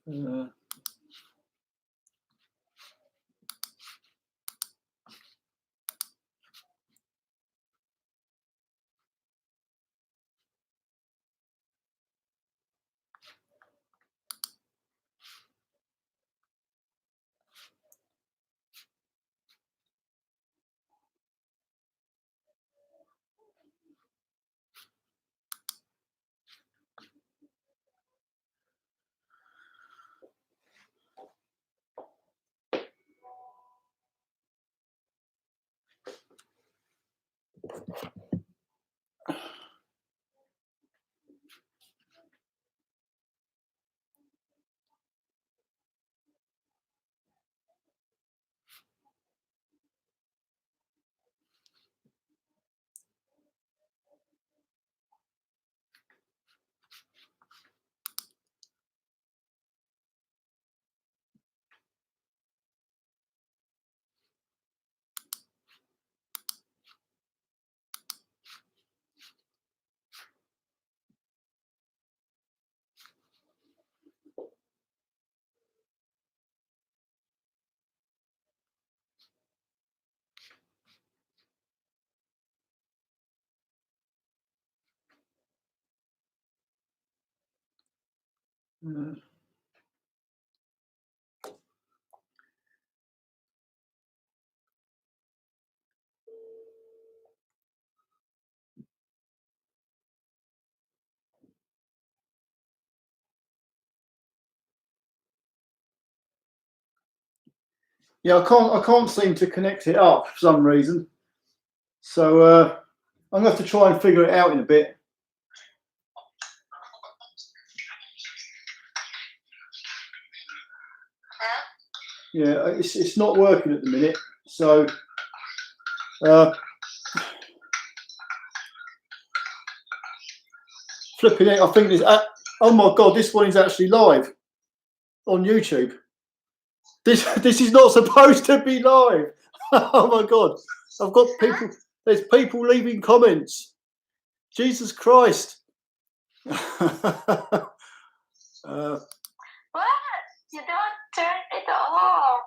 Yeah, I can't seem to connect it up for some reason. So I'm gonna have to try and figure it out in a bit. Yeah, it's not working at the minute. So flipping it, I think this. Oh my God, this one is actually live on YouTube. This is not supposed to be live. Oh my God, I've got people. There's people leaving comments. Jesus Christ. What? You don't turn it off.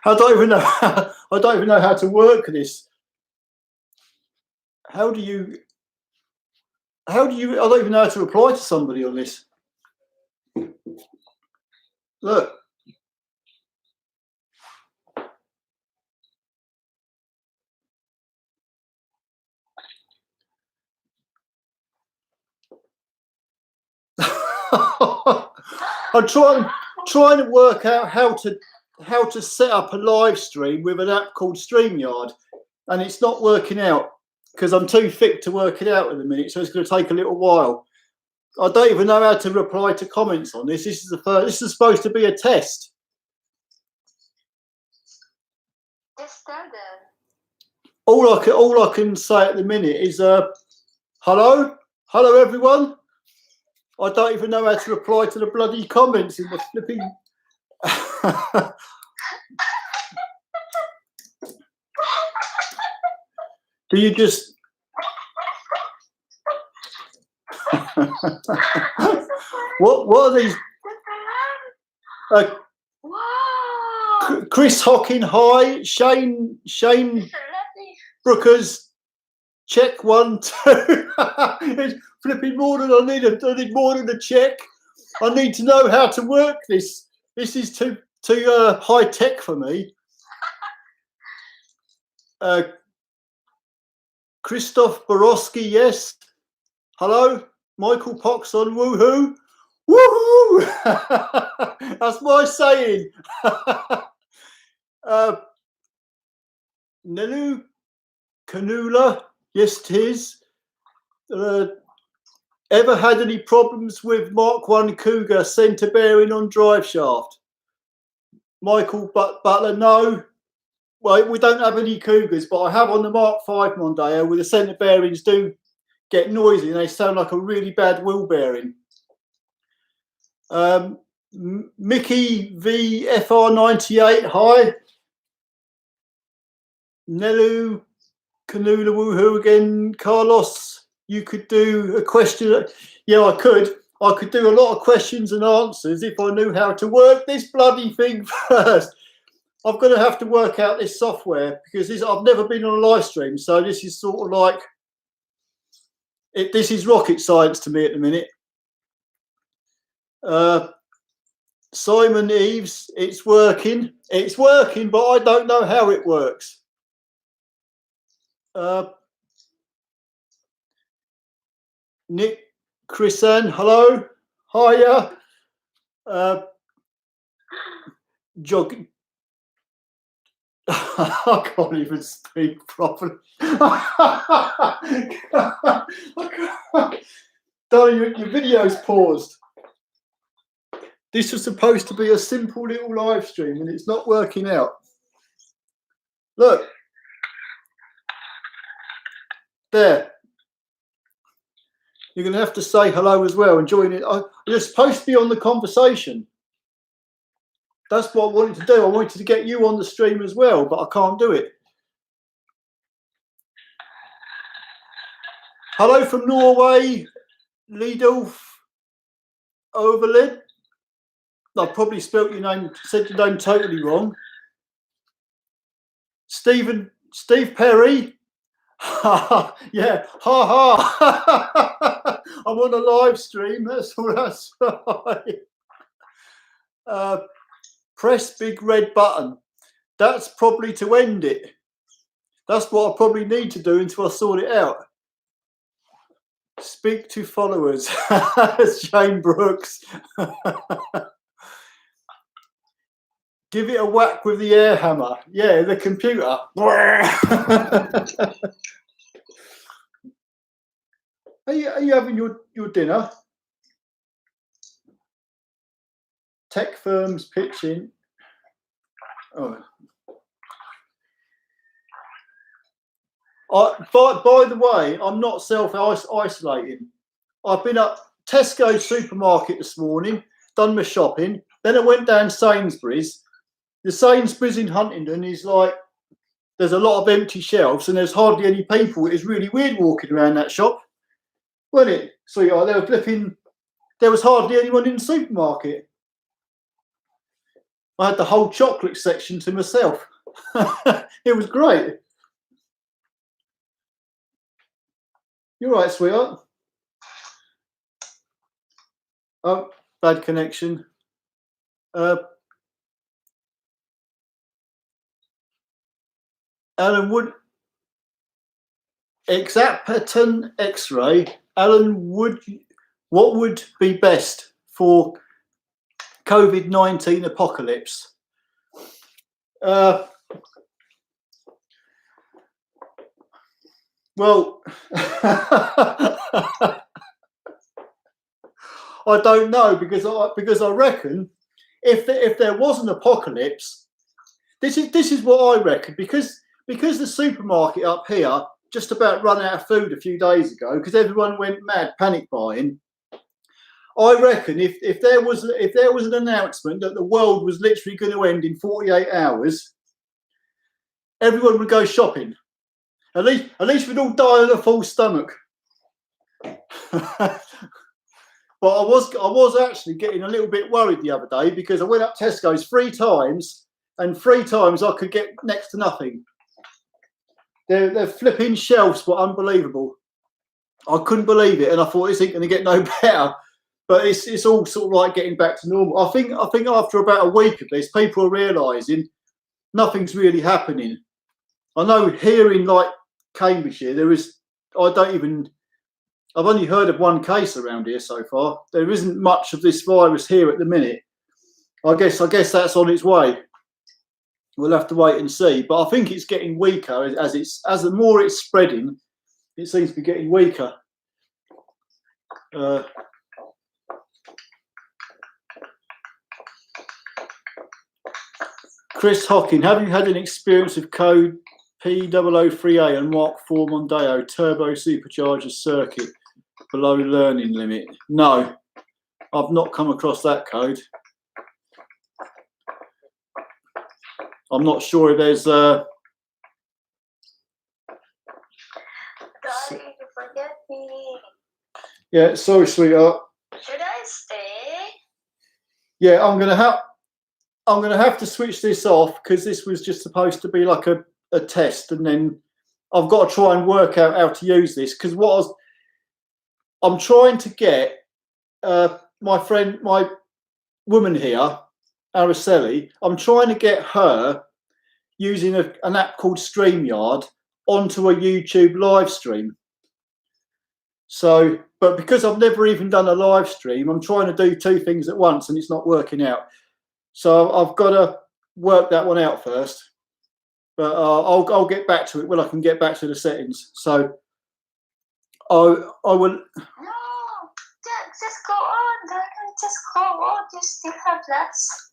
I don't even know. I don't even know how to work this. How do you? I don't even know how to reply to somebody on this. Look. I'm trying to work out how to set up a live stream with an app called StreamYard, and it's not working out because I'm too thick to work it out in a minute. So it's going to take a little while. I don't even know how to reply to comments on this. This is the first. This is supposed to be a test. Just tell them. All I can say at the minute is hello everyone. I don't even know how to reply to the bloody comments in the flipping. Do you just? What are these? Wow. Chris Hocking, hi. Shane Brookers, check 1, 2. It's flipping more than I need. I need more than a check. I need to know how to work this. This is too high tech for me. Christoph Borowski, yes. Hello, Michael Poxon, woohoo, woohoo. That's my saying. Nelu Canula, yes, 'tis. Ever had any problems with Mark 1 Cougar centre bearing on drive shaft? Michael Butler, no. Well, we don't have any Cougars, but I have on the Mark 5 Mondeo where the centre bearings do get noisy and they sound like a really bad wheel bearing. Mickey VFR98, hi. Nelu Canula, woohoo again. Carlos, you could do a question. Yeah, I could. I could do a lot of questions and answers if I knew how to work this bloody thing first. I'm going to have to work out this software because I've never been on a live stream, so this is sort of like this is rocket science to me at the minute. Simon Eves, it's working, but I don't know how it works. Nick Chrisan, hello, hiya. Jog. I can't even speak properly. Darling, your video's paused. This was supposed to be a simple little live stream and it's not working out. Look. There. You're going to have to say hello as well and join it. You're supposed to be on the conversation. That's what I wanted to do. I wanted to get you on the stream as well, but I can't do it. Hello from Norway, Lidolf Overlid. I probably spelt your name, said your name totally wrong. Steve Perry. Yeah, ha ha. I'm on a live stream. That's all. That's right. Press big red button. That's probably to end it. That's what I probably need to do until I sort it out. Speak to followers. Shane Brooks. Give it a whack with the air hammer. Yeah, the computer. Are you having your dinner? Tech firms pitching. Oh. By the way, I'm not self-isolating. I've been at Tesco supermarket this morning, done my shopping. Then I went down Sainsbury's. The Sainsbury's in Huntingdon is like, there's a lot of empty shelves and there's hardly any people. It is really weird walking around that shop. Wasn't it? So yeah, there was hardly anyone in the supermarket. I had the whole chocolate section to myself. It was great. You're right, sweetheart. Oh, bad connection. Alan Wood, Exapaton X-ray. Alan Wood, what would be best for COVID-19 apocalypse? Well, I don't know because I reckon if there was an apocalypse, this is what I reckon because the supermarket up here just about ran out of food a few days ago because everyone went mad panic buying. I reckon if there was an announcement that the world was literally going to end in 48 hours, everyone would go shopping. At least we'd all die on a full stomach. But I was actually getting a little bit worried the other day because I went up Tesco's 3 times and 3 times I could get next to nothing. Their flipping shelves were unbelievable. I couldn't believe it, and I thought this ain't going to get no better. But it's all sort of like getting back to normal. I think after about a week of this, people are realising nothing's really happening. I know here in like Cambridgeshire, I've only heard of 1 case around here so far. There isn't much of this virus here at the minute. I guess that's on its way. We'll have to wait and see. But I think it's getting weaker as the more it's spreading, it seems to be getting weaker. Chris Hocking, have you had an experience with code P003A and Mark IV Mondeo turbo supercharger circuit below learning limit? No, I've not come across that code. I'm not sure if there's Daddy, you forget me. Yeah, sorry, sweetheart. Should I Yeah, I'm gonna have to switch this off because this was just supposed to be like a test, and then I've got to try and work out how to use this because I'm trying to get my woman here, Araceli. I'm trying to get her using an app called StreamYard onto a YouTube live stream. So, but because I've never even done a live stream, I'm trying to do two things at once and it's not working out. So I've got to work that one out first. But I'll get back to it when I can get back to the settings. So I will. No, just go on, darling. Just go on. You still have lots.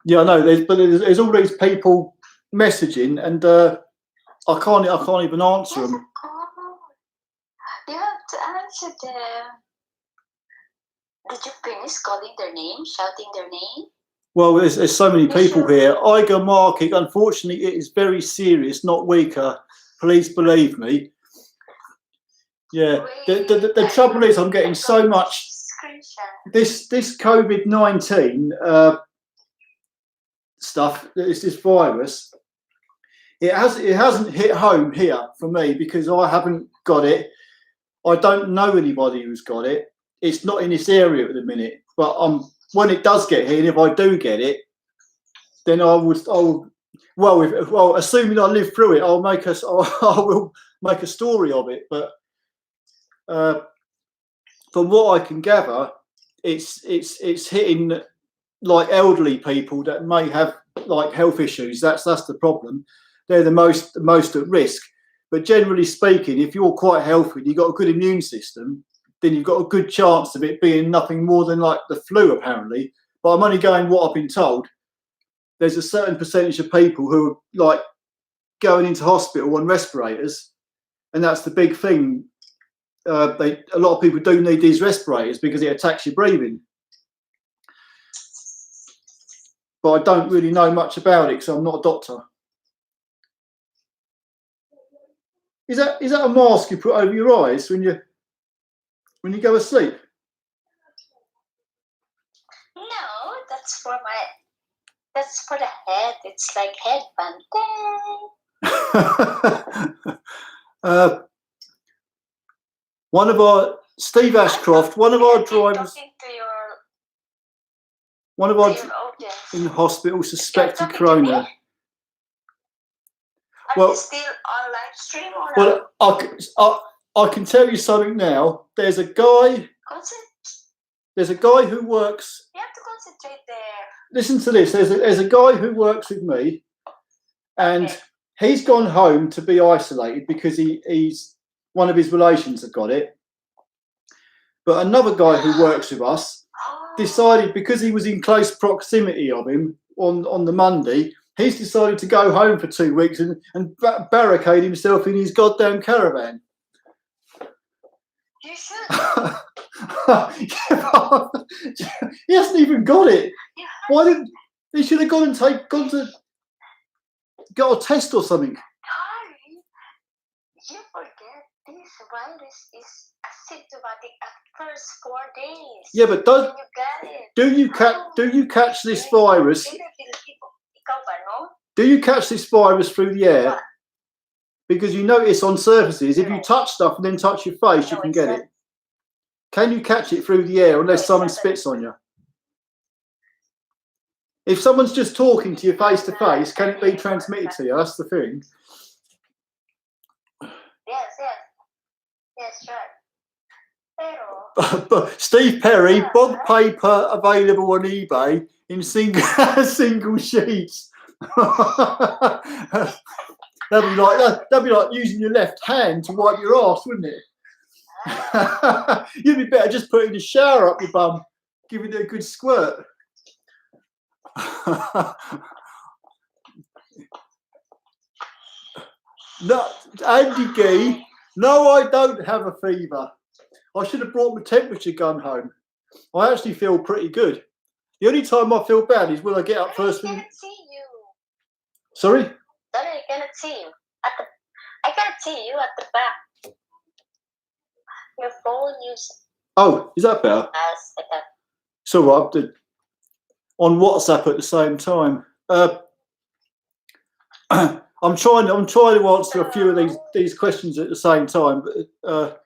Yeah, I know. There's all these people messaging, and I can't even answer Just them. go on. You have to answer them. Did you finish calling their name, shouting their name? Well, there's so many people sure? here. Iger Marking, unfortunately, it is very serious, not weaker. Please believe me. Yeah, the trouble is I'm getting so much. This COVID-19 stuff, this virus, it hasn't hit home here for me because I haven't got it. I don't know anybody who's got it. It's not in this area at the minute. But when it does get here, and if I do get it, then I will. Assuming I live through it, I will make a story of it. But from what I can gather, it's hitting like elderly people that may have like health issues. That's the problem. They're the most at risk. But generally speaking, if you're quite healthy and you've got a good immune system, then you've got a good chance of it being nothing more than like the flu, apparently. But I'm only going what I've been told. There's a certain percentage of people who are like going into hospital on respirators, and that's the big thing. A lot of people do need these respirators because it attacks your breathing. But I don't really know much about it because I'm not a doctor. Is that a mask you put over your eyes when you go asleep? No, that's for the head. It's like headband. One of our Steve Ashcroft, one of our drivers, one of our in the hospital suspected corona. Are you still on live stream or well, I can tell you something now. There's a guy who works. You have to concentrate there. Listen to this. There's a guy who works with me, and he's gone home to be isolated because he's one of his relations have got it. But another guy who works with us decided, because he was in close proximity of him on the Monday, he's decided to go home for 2 weeks and barricade himself in his goddamn caravan. You should. He hasn't even got it. Why didn't he? Should have gone to got a test or something. Harry, you forget this virus is asymptomatic at first 4 days. Yeah, but do you catch this virus? Do you catch this virus through the air? Because you notice on surfaces, if you touch stuff and then touch your face, you can get it. Can you catch it through the air unless someone spits on you? If someone's just talking to you face to face, can it be transmitted to you? That's the thing. Yes, right. But Steve Perry, bog paper available on eBay in single sheets. That'd be like using your left hand to wipe your arse, wouldn't it? You'd be better just putting the shower up your bum, giving it a good squirt. No, Andy Gee, no, I don't have a fever. I should have brought my temperature gun home. I actually feel pretty good. The only time I feel bad is when I get up first thing. I can't see you. Sorry? Sorry, I cannot see you. I can't see you at the back. Your phone is. Oh, is that better? Yes, all right. On WhatsApp at the same time. I'm trying to answer a few of these questions at the same time. But,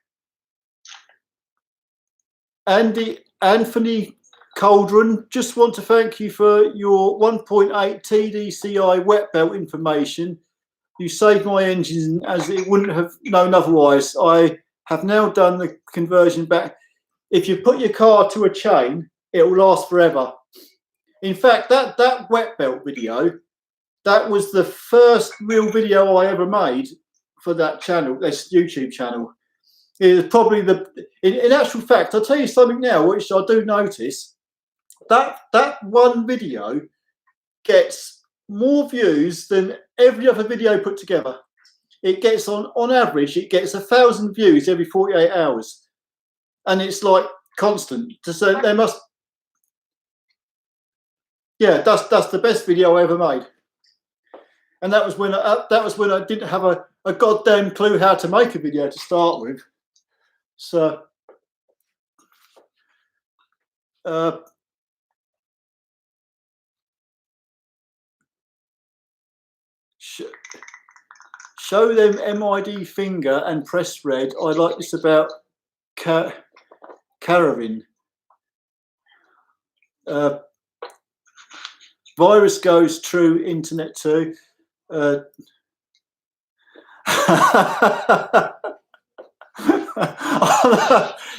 Anthony Cauldron, just want to thank you for your 1.8 TDCI wet belt information. You saved my engine as it wouldn't have known otherwise. I have now done the conversion back. If you put your car to a chain, it will last forever. In fact, that wet belt video, that was the first real video I ever made for that channel, this YouTube channel. It is probably in actual fact, I'll tell you something now, which I do notice, that one video gets more views than every other video put together. It gets on average, it gets 1,000 views every 48 hours. And it's like constant. So there must, yeah, that's the best video I ever made. And that was when I didn't have a goddamn clue how to make a video to start with. So show them MID finger and press red. I like this about Caravan. Virus goes true, internet too.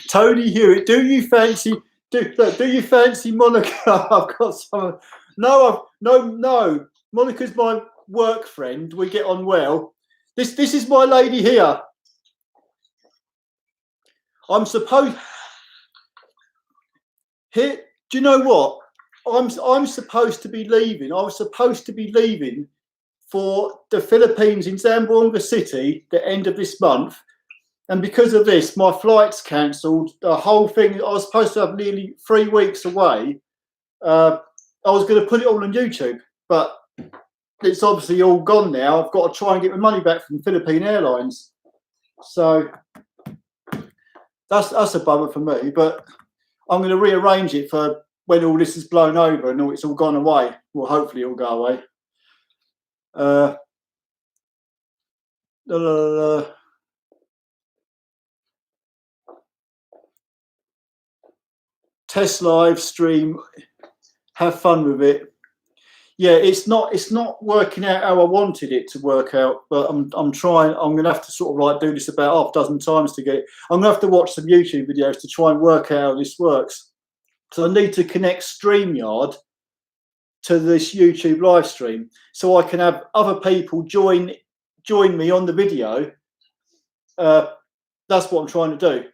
Tony Hewitt, do you fancy Monica? I've got some. No. Monica's my work friend. We get on well. This is my lady here. I'm supposed here. Do you know what? I'm supposed to be leaving. I was supposed to be leaving for the Philippines in Zamboanga City the end of this month. And because of this, my flight's cancelled. The whole thing, I was supposed to have nearly 3 weeks away. I was going to put it all on YouTube, but it's obviously all gone now. I've got to try and get my money back from Philippine Airlines. So that's a bummer for me, but I'm going to rearrange it for when all this is blown over and it's all gone away. Well, hopefully it'll go away. Test live stream, have fun with it. Yeah, it's not working out how I wanted it to work out, but I'm trying. I'm gonna have to sort of like do this about half a dozen times to get it. I'm gonna have to watch some YouTube videos to try and work out how this works. So I need to connect StreamYard to this YouTube live stream so I can have other people join me on the video. That's what I'm trying to do.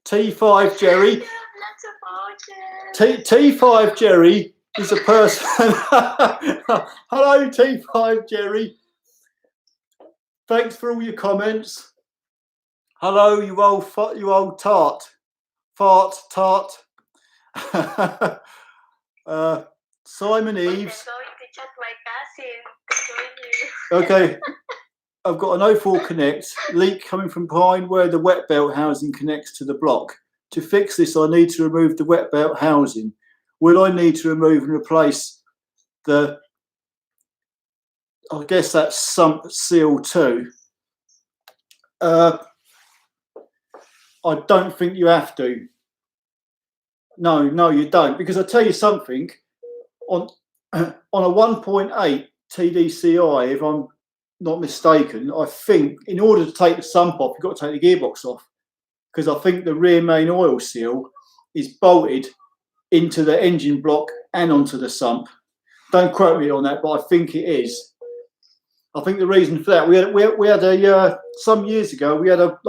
T5 Jerry. T5 Jerry is a person. Hello, T5 Jerry. Thanks for all your comments. Hello, you old tart. Simon Eves. Okay. I've got an 04 connect leak coming from behind where the wet belt housing connects to the block. To fix this, I need to remove the wet belt housing. Will I need to remove and replace I guess that's sump seal too. I don't think you have to. No, you don't. Because I tell you something, on a 1.8 TDCI, if I'm not mistaken, I think in order to take the sump off, you've got to take the gearbox off, because I think the rear main oil seal is bolted into the engine block and onto the sump. Don't quote me on that, but I think it is. I think the reason for that, we had some years ago, we had a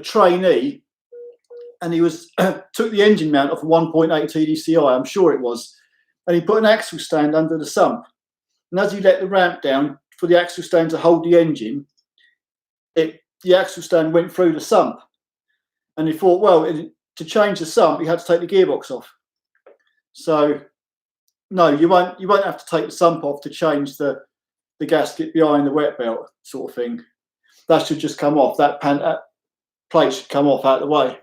trainee, and he took the engine mount off a 1.8 TDCI, I'm sure it was, and he put an axle stand under the sump. And as he let the ramp down for the axle stand to hold the engine, the axle stand went through the sump. And he thought, well, to change the sump, he had to take the gearbox off. So, no, you won't have to take the sump off to change the gasket behind the wet belt sort of thing. That should just come off. That plate should come off out of the way.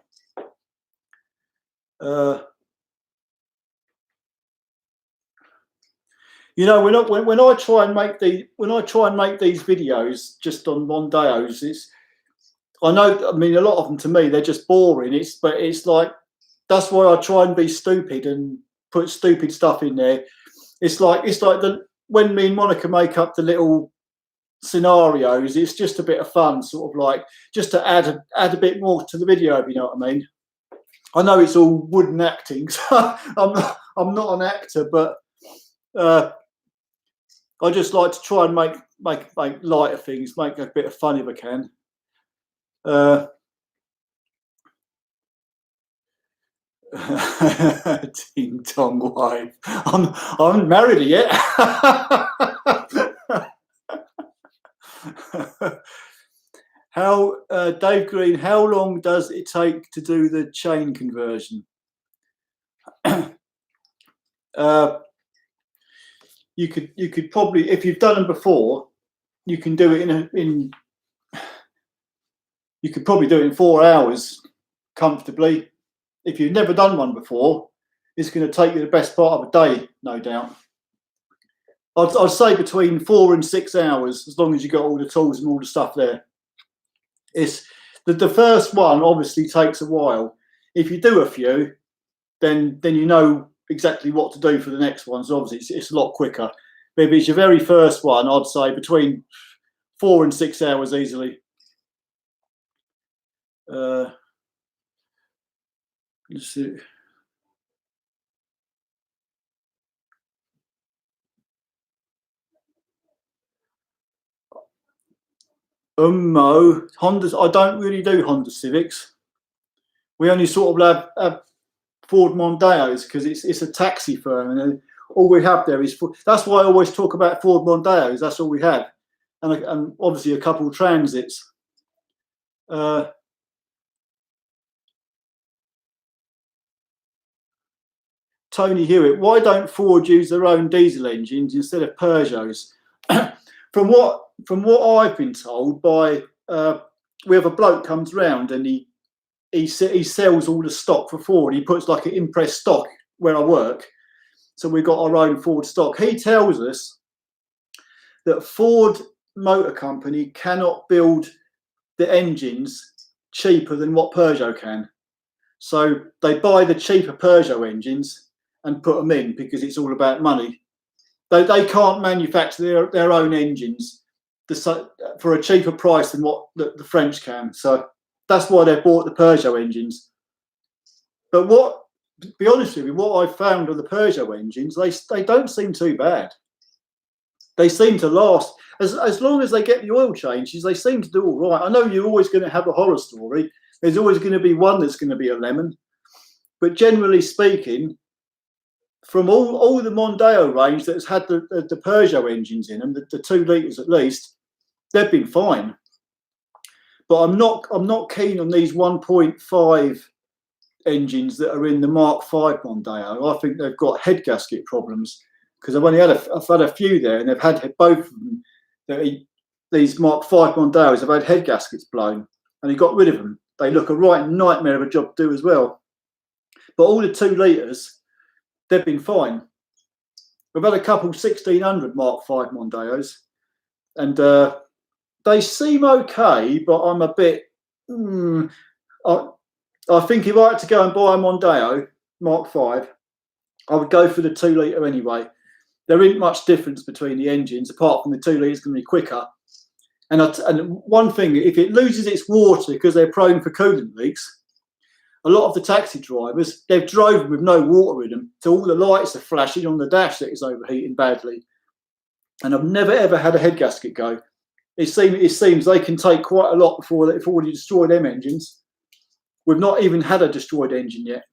You know, when I try and make these videos just on Mondeos, I know, I mean, a lot of them to me they're just boring. But it's like, that's why I try and be stupid and put stupid stuff in there. It's like when me and Monica make up the little scenarios, it's just a bit of fun, sort of like just to add a bit more to the video, if you know what I mean. I know it's all wooden acting, so I'm not an actor, but I just like to try and make lighter things, make a bit of fun if I can. Ding dong wife. I'm married yet. How Dave Green? How long does it take to do the chain conversion? You could probably, if you've done them before, you can do it you could probably do it in 4 hours comfortably. If you've never done one before, it's going to take you the best part of a day, no doubt. I'd say between 4 and 6 hours, as long as you've got all the tools and all the stuff there. It's the first one obviously takes a while. If you do a few, then you know exactly what to do for the next one. So obviously it's a lot quicker. But if it's your very first one, I'd say between 4 and 6 hours easily. Let's see. Hondas. I don't really do Honda Civics. We only sort of have Ford Mondeos because it's a taxi firm, and all we have there is. That's why I always talk about Ford Mondeos. That's all we have, and obviously a couple of Transits. Tony Hewitt, why don't Ford use their own diesel engines instead of Peugeots? From what I've been told by, we have a bloke comes round and he sells all the stock for Ford. He puts like an impress stock where I work, so we've got our own Ford stock. He tells us that Ford Motor Company cannot build the engines cheaper than what Peugeot can. So they buy the cheaper Peugeot engines and put them in because it's all about money. They can't manufacture their own engines for a cheaper price than what the French can. So that's why they bought the Peugeot engines. But to be honest with you, what I've found of the Peugeot engines, they don't seem too bad. They seem to last. As long as they get the oil changes, they seem to do all right. I know you're always going to have a horror story. There's always going to be one that's going to be a lemon. But generally speaking, from all the Mondeo range that's had the Peugeot engines in them, the 2 litres at least, they've been fine. But I'm not keen on these 1.5 engines that are in the Mark V Mondeo. I think they've got head gasket problems because I've had a few there, and they've had both of them. These Mark V Mondeos have had head gaskets blown, and he got rid of them. They look a right nightmare of a job to do as well. But all the 2 litres, they've been fine. We've had a couple 1600 Mark V Mondeos, and they seem okay, but I'm a bit. I think if I had to go and buy a Mondeo Mark V, I would go for the 2 litre anyway. There isn't much difference between the engines, apart from the 2 litre is going to be quicker. And one thing, if it loses its water because they're prone for coolant leaks, a lot of the taxi drivers, they've driven with no water in them, so all the lights are flashing on the dash that is overheating badly. And I've never ever had a head gasket go. It seems they can take quite a lot before you destroy them engines. We've not even had a destroyed engine yet.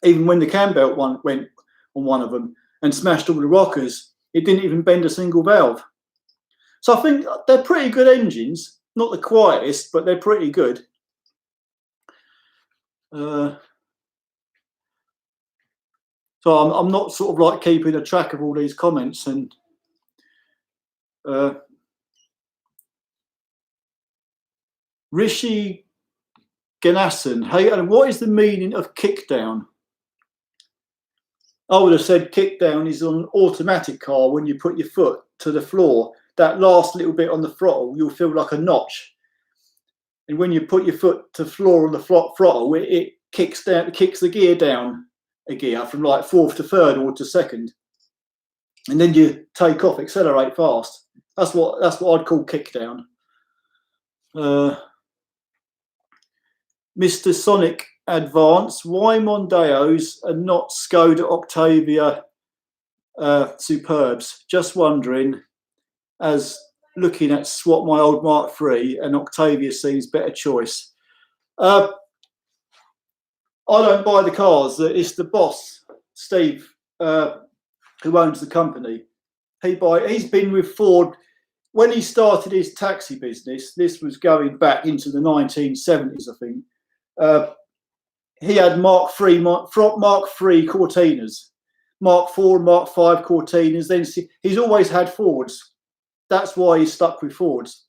Even when the cam belt went on one of them and smashed all the rockers, it didn't even bend a single valve. So I think they're pretty good engines. Not the quietest, but they're pretty good. So I'm not sort of like keeping a track of all these comments, and Rishi Ganassan. Hey, and what is the meaning of kickdown? I would have said kickdown is on an automatic car. When you put your foot to the floor, that last little bit on the throttle, you'll feel like a notch. And when you put your foot to the floor on the throttle, it kicks down, it kicks the gear down a gear from like fourth to third or to second. And then you take off, accelerate fast. That's what I'd call kickdown. Mr. Sonic Advance, why Mondeos and not Skoda Octavia Superbs? Just wondering, as looking at swap my old Mark III, and Octavia seems better choice. I don't buy the cars. It's the boss, Steve, who owns the company. He's been with Ford. When he started his taxi business, this was going back into the 1970s, I think. He had Mark III Cortinas, Mark IV and Mark V Cortinas. Then he's always had Fords. That's why he's stuck with Fords.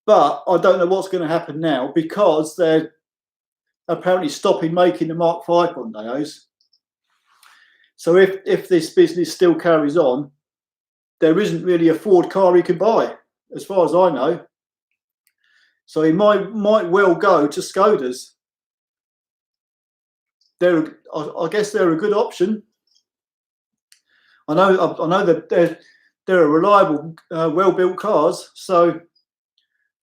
But I don't know what's going to happen now, because they're apparently stopping making the Mark V Mondeos. So if this business still carries on, there isn't really a Ford car he can buy, as far as I know. So he might well go to Skodas. I guess they're a good option. I know that they're a reliable, well-built cars, so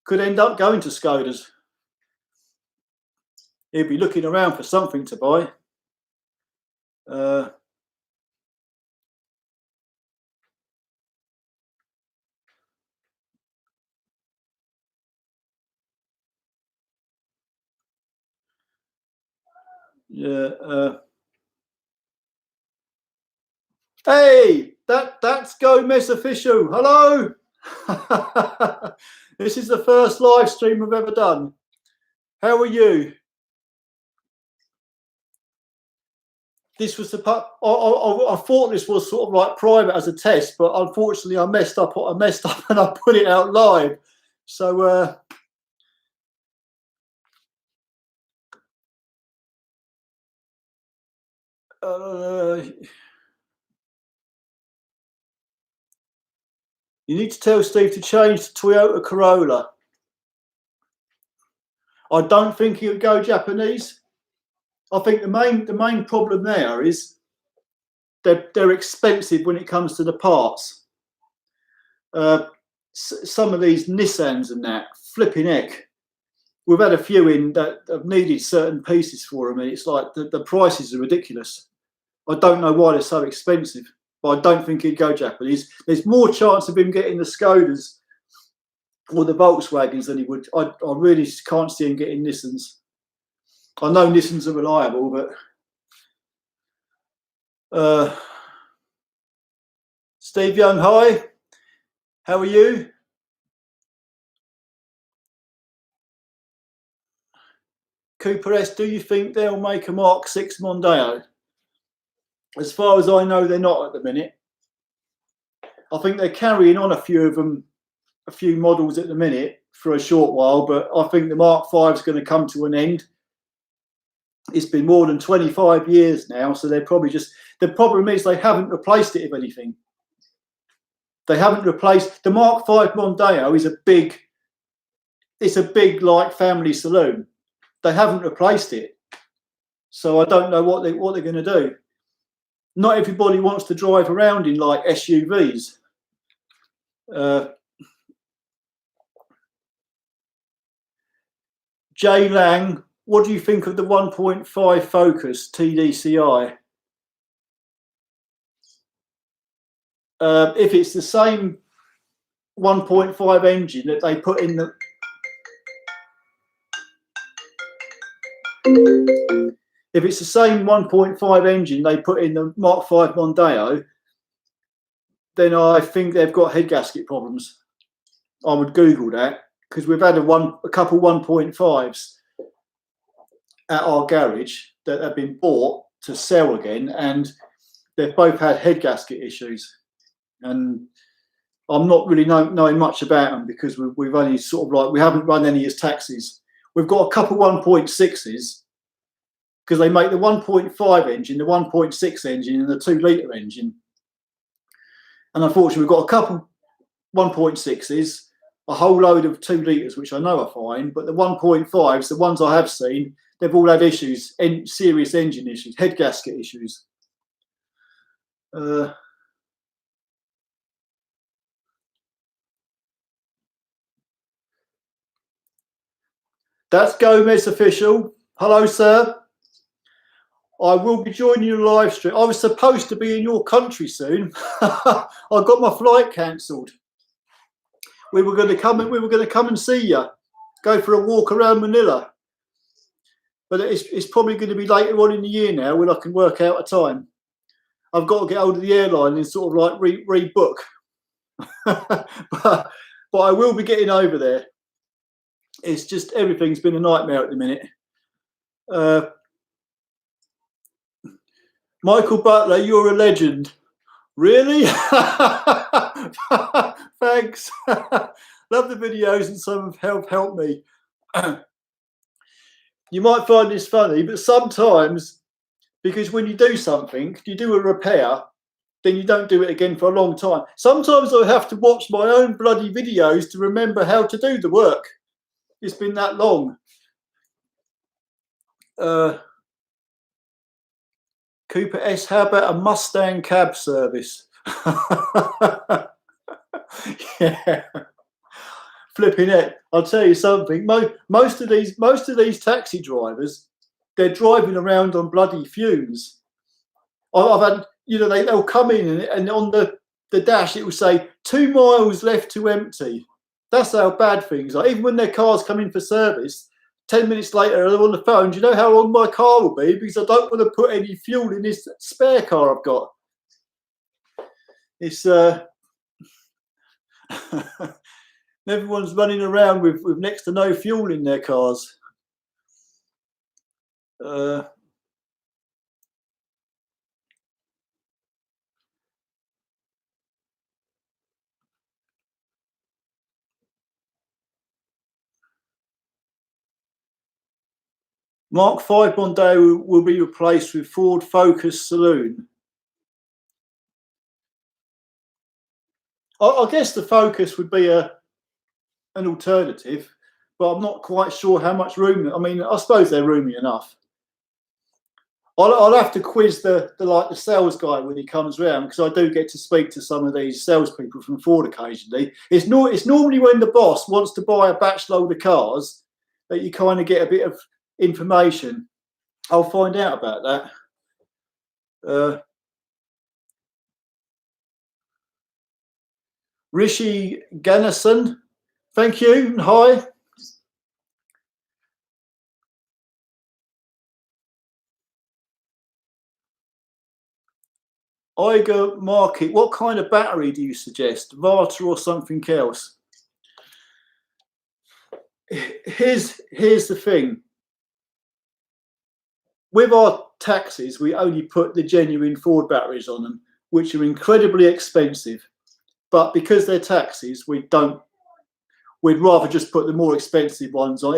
could end up going to Skodas. He'll be looking around for something to buy. Yeah. Hey, that's Gomez official. Hello. This is the first live stream I've ever done. How are you? This was the I thought this was sort of like private as a test, but unfortunately I messed up and I put it out live. So you need to tell Steve to change to Toyota Corolla. I don't think he would go Japanese. I think the main problem there is they're expensive when it comes to the parts. Some of these Nissans and that, flipping heck. We've had a few in that have needed certain pieces for them, and it's like the prices are ridiculous. I don't know why they're so expensive, but I don't think he'd go Japanese. There's more chance of him getting the Skodas or the Volkswagens than he would. I really can't see him getting Nissans. I know Nissans are reliable, but Steve Young, hi. How are you? Cooper S, do you think they'll make a Mark VI Mondeo? As far as I know, they're not at the minute. I think they're carrying on a few of them, a few models at the minute for a short while, but I think the Mark V is going to come to an end. It's been more than 25 years now, so they're probably just, the problem is they haven't replaced it with anything. They haven't replaced, the Mark V Mondeo is it's a big like family saloon. They haven't replaced it. So I don't know what they're going to do. Not everybody wants to drive around in like SUVs. Jay Lang, what do you think of the 1.5 Focus TDCi? If it's the same 1.5 engine that they put in the If it's the same 1.5 engine they put in the Mark V Mondeo, then I think they've got head gasket problems. I would Google that, because we've had a couple 1.5s at our garage that have been bought to sell again, and they've both had head gasket issues. And I'm not really knowing much about them, because we've only sort of like, we haven't run any as taxis. we've got a couple 1.6s because they make the 1.5 engine, the 1.6 engine, and the 2 litre engine. And unfortunately, we've got a couple 1.6s, a whole load of 2 litres, which I know are fine, but the 1.5s, the ones I have seen, they've all had issues, serious engine issues, head gasket issues. That's Gomez official. Hello, sir. I will be joining your live stream. I was supposed to be in your country soon. I got my flight cancelled. We were going to come and see you, go for a walk around Manila. But it's probably going to be later on in the year now when I can work out a time. I've got to get hold of the airline and sort of like rebook. but I will be getting over there. It's just everything's been a nightmare at the minute. Michael Butler, you're a legend. Really? Thanks. Love the videos and some have helped me. You might find this funny, but sometimes, because when you do something, you do a repair, then you don't do it again for a long time. Sometimes I have to watch my own bloody videos to remember how to do the work. It's been that long. Cooper S, how about a Mustang cab service? Yeah. Flipping it. I'll tell you something. Most of these taxi drivers, they're driving around on bloody fumes. I've had, they'll come in and on the dash it will say 2 miles left to empty. That's how bad things are. Even when their cars come in for service, 10 minutes later they're on the phone. Do you know how long my car will be? Because I don't want to put any fuel in this spare car I've got. It's everyone's running around with next to no fuel in their cars. Mark 5 Mondeo will be replaced with Ford Focus Saloon. I guess the Focus would be an alternative, but I'm not quite sure how much room. I mean, I suppose they're roomy enough. I'll have to quiz the sales guy when he comes round, because I do get to speak to some of these salespeople from Ford occasionally. It's normally when the boss wants to buy a batch load of cars that you kind of get a bit of information. I'll find out about that. Rishi Ganesan, thank you. Hi. Iger Market, what kind of battery do you suggest? Varta or something else? Here's the thing. With our taxis, we only put the genuine Ford batteries on them, which are incredibly expensive. But because they're taxis, we'd rather just put the more expensive ones on.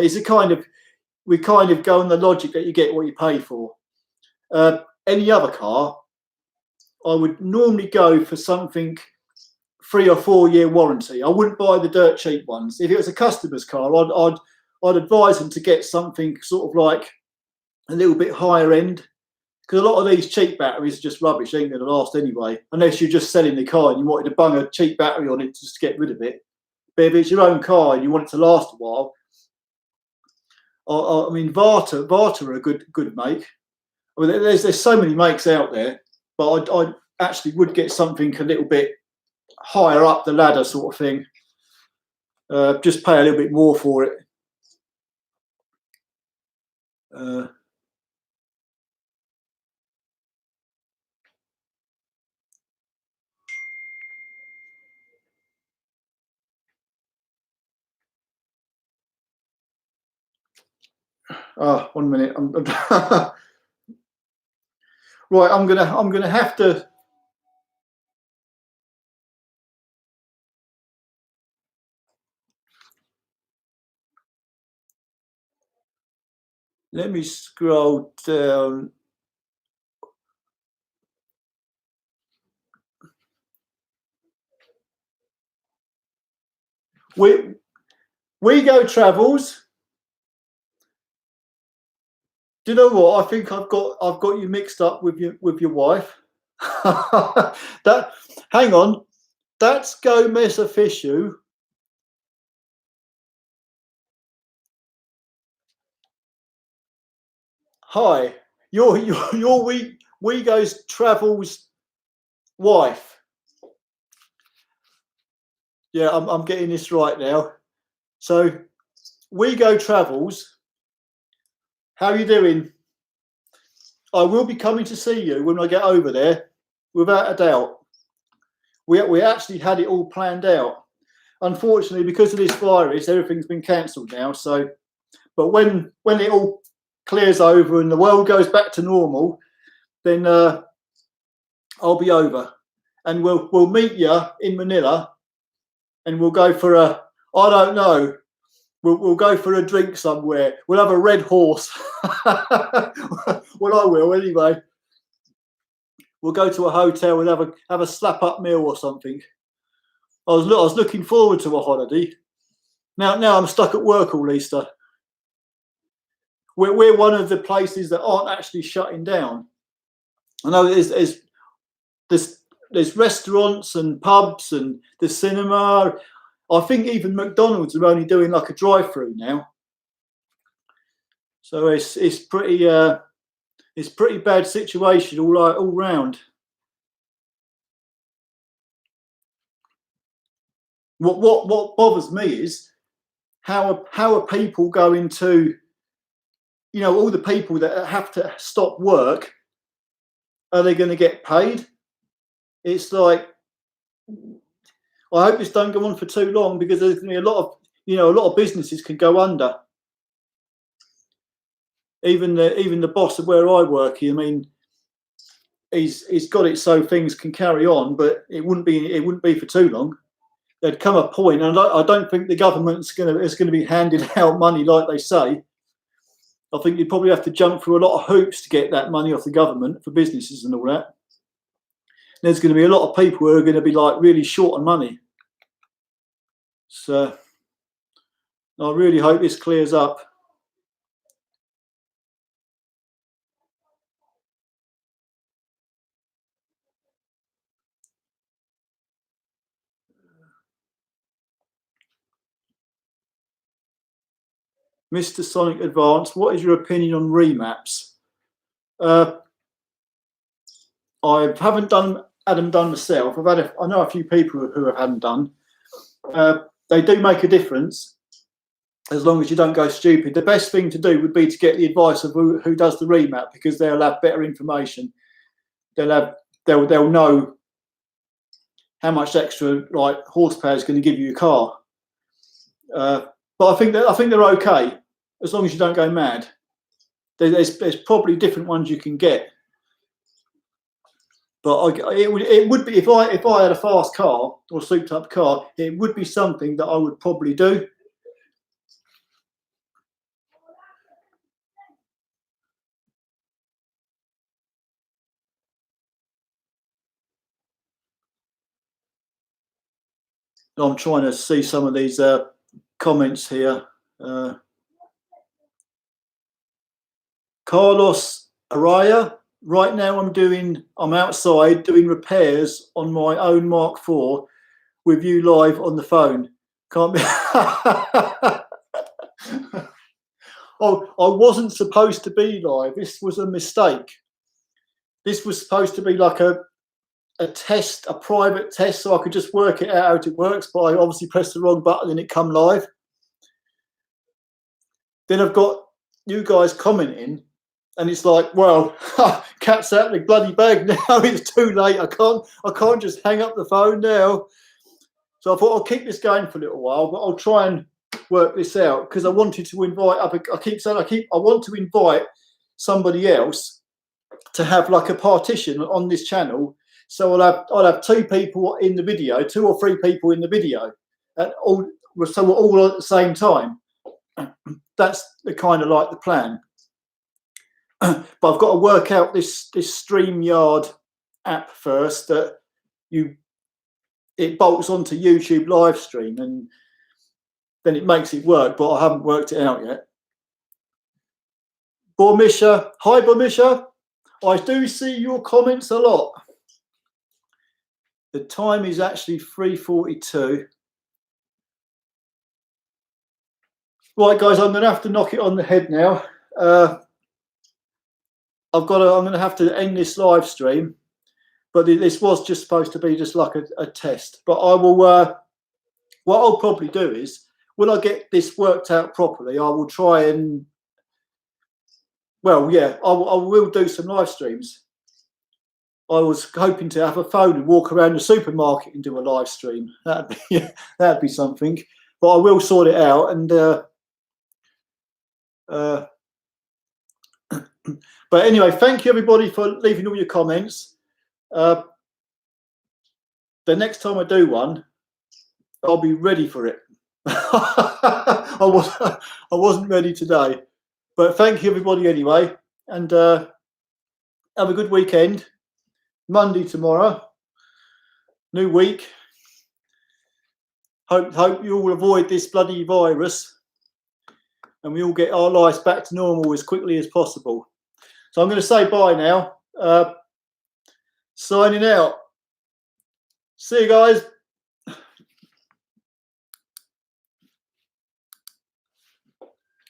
We kind of go on the logic that you get what you pay for. Any other car, I would normally go for something 3 or 4 year warranty. I wouldn't buy the dirt cheap ones. If it was a customer's car, I'd advise them to get something sort of like a little bit higher end, because a lot of these cheap batteries are just rubbish. They ain't going to last anyway, unless you're just selling the car and you wanted to bung a cheap battery on it just to get rid of it. But if it's your own car and you want it to last a while, I mean, Varta are a good make. I mean, there's so many makes out there, but I actually would get something a little bit higher up the ladder, sort of thing. Just pay a little bit more for it. Oh, 1 minute. Right, I'm gonna have to. Let me scroll down. We go travels. Do you know what? I think I've got you mixed up with your wife. That hang on. That's Gomez Official. Hi. You're we goes travels wife. Yeah, I'm getting this right now. So we go travels. How are you doing? I will be coming to see you when I get over there, without a doubt. We actually had it all planned out. Unfortunately, because of this virus, everything's been cancelled now. So, but when it all clears over and the world goes back to normal, then I'll be over, and we'll meet you in Manila, and we'll go for a, I don't know, we'll go for a drink somewhere. We'll have a red horse. Well, I will anyway. We'll go to a hotel and have a slap up meal or something. I was looking forward to a holiday. Now I'm stuck at work all Easter. We're one of the places that aren't actually shutting down. I know there's restaurants and pubs and the cinema. I think even McDonald's are only doing like a drive-through now. So it's pretty bad situation all round. What bothers me is how are people going to, all the people that have to stop work, are they going to get paid? It's like, I hope this don't go on for too long, because there's going to be a lot of businesses can go under. Even the boss of where I work, I mean, he's got it so things can carry on, but it wouldn't be for too long. There'd come a point, and I don't think the government's going to be handing out money like they say. I think you'd probably have to jump through a lot of hoops to get that money off the government for businesses and all that. There's going to be a lot of people who are going to be like really short on money. So I really hope this clears up. Mr. Sonic Advance, what is your opinion on remaps? I haven't had them done myself. I know a few people who have had them done. They do make a difference, as long as you don't go stupid. The best thing to do would be to get the advice of who does the remap, because they'll have better information. They'll know how much extra horsepower is going to give you your car. But I think they're okay, as long as you don't go mad. There's probably different ones you can get, but it would be, if I had a fast car or a souped up car, it would be something that I would probably do. I'm trying to see some of these comments here. Carlos Araya. Right now I'm outside doing repairs on my own Mark IV with you live on the phone. Can't be. Oh, I wasn't supposed to be live. This was a mistake. This was supposed to be like a test, a private test, so I could just work it out how it works, but I obviously pressed the wrong button and it come live. Then I've got you guys commenting, and it's like, well, cat's out of the bloody bag now. It's too late. I can't just hang up the phone now. So I thought I'll keep this going for a little while, but I'll try and work this out, because I wanted to invite up. I keep saying I want to invite somebody else to have like a partition on this channel. So I'll have 2 people in the video, 2 or 3 people in the video, so we're all at the same time. That's the kind of like the plan. But I've got to work out this StreamYard app first, that it bolts onto YouTube live stream, and then it makes it work, but I haven't worked it out yet. Bormisha, hi Bormisha, I do see your comments a lot. The time is actually 3:42. Right, guys, I'm going to have to knock it on the head now. I'm going to have to end this live stream, but this was just supposed to be just like a test. But I will. What I'll probably do is, when I get this worked out properly, I will try and. Well, yeah, I will do some live streams. I was hoping to have a phone and walk around the supermarket and do a live stream. That'd be something. But I will sort it out. And but anyway, thank you everybody for leaving all your comments. The next time I do one, I'll be ready for it. I wasn't ready today, but thank you everybody anyway, and have a good weekend. Monday tomorrow, new week. Hope you all avoid this bloody virus, and we all get our lives back to normal as quickly as possible. So I'm going to say bye now. Signing out. See you guys.